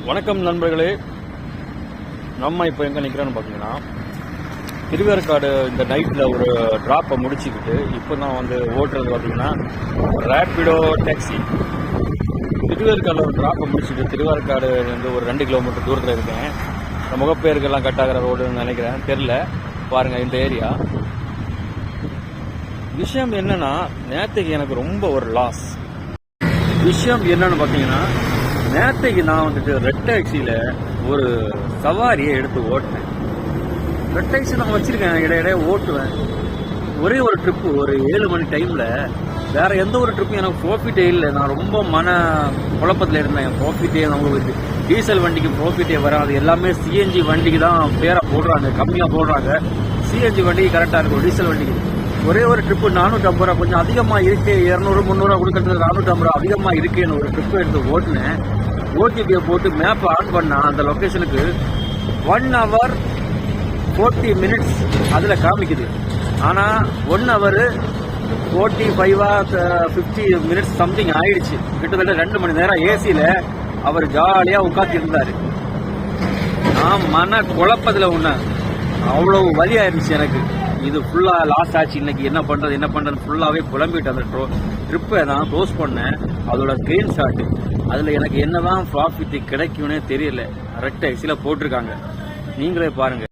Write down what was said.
வணக்கம் நண்பர்களே. நம்ம இப்போ எங்கே நிற்கிறோன்னு பார்த்தீங்கன்னா, திருவேற்காடு இந்த நைட்டில் ஒரு ட்ராப்பை முடிச்சுக்கிட்டு இப்போ நான் வந்து ஓட்டுறது பார்த்தீங்கன்னா ரேப்பிடோ டாக்ஸி. திருவேற்காடில் ஒரு ட்ராப்பை முடிச்சுட்டு திருவேற்காடு வந்து ஒரு 2 கிலோமீட்டர் தூரத்தில் இருக்கேன். இந்த முகப்பேருக்கெல்லாம் கட்டாகிற ரோடுன்னு நினைக்கிறேன், தெரில. பாருங்கள் இந்த ஏரியா. விஷயம் என்னன்னா, நேற்றுக்கு எனக்கு ரொம்ப ஒரு லாஸ். விஷயம் என்னன்னு பார்த்தீங்கன்னா, நேற்றுக்கு நான் வந்துட்டு ரெட் டாக்ஸியில் ஒரு சவாரியை எடுத்து ஓட்டினேன். ரெட் டாக்ஸி நான் வச்சுருக்கேன், இடையிடையே ஓட்டுவேன். ஒரே ஒரு ட்ரிப்பு ஒரு 7 மணி டைமில், வேறு எந்த ஒரு ட்ரிப்பும் எனக்கு ப்ராஃபிட்டே இல்லை. நான் ரொம்ப மன குழப்பத்தில் இருந்தேன். ப்ராஃபிட்டே நம்மளுக்கு டீசல் வண்டிக்கு ப்ராஃபிட்டே வராது. எல்லாமே சிஎன்ஜி வண்டிக்கு தான் பேரை போடுறாங்க, கம்மியாக போடுறாங்க. சிஎன்ஜி வண்டிக்கு கரெக்டாக இருக்கும், டீசல் வண்டிக்கு. ஒரே ஒரு ட்ரிப்பு 450 ரூபா, கொஞ்சம் அதிகமாக இருக்கு. 200 300 கொடுக்கறது 450 ரூபா அதிகமாக இருக்குன்னு ஒரு ட்ரிப்பு எடுத்து ஓட்டினேன். ஓடிபியை போட்டு மேப்பை ஆன் பண்ணா அந்த லொக்கேஷனுக்கு 1 hour 40 minutes அதில் காமிக்குது. ஆனால் 1 hour 45 50 minutes சம்திங் ஆயிடுச்சு. கிட்டத்தட்ட 2 மணி நேரம் ஏசியில் அவர் ஜாலியாக உட்காந்து இருந்தார். நான் மன குழப்பத்தில் உன்ன அவ்வளவு வலி ஆயிடுச்சு எனக்கு. இது ஃபுல்லாக லாஸ் ஆச்சு. இன்னைக்கு என்ன பண்ணுறது ஃபுல்லாகவே குழம்பிட்டு அந்த ட்ரிப்பை நான் க்ளோஸ் பண்ணேன். அதோட ஸ்க்ரீன்ஷாட்டு அதில் எனக்கு என்னதான் ப்ராஃபிட் கிடைக்கும்னே தெரியல. ரெட் டாக்ஸியில் போட்டிருக்காங்க, நீங்களே பாருங்கள்.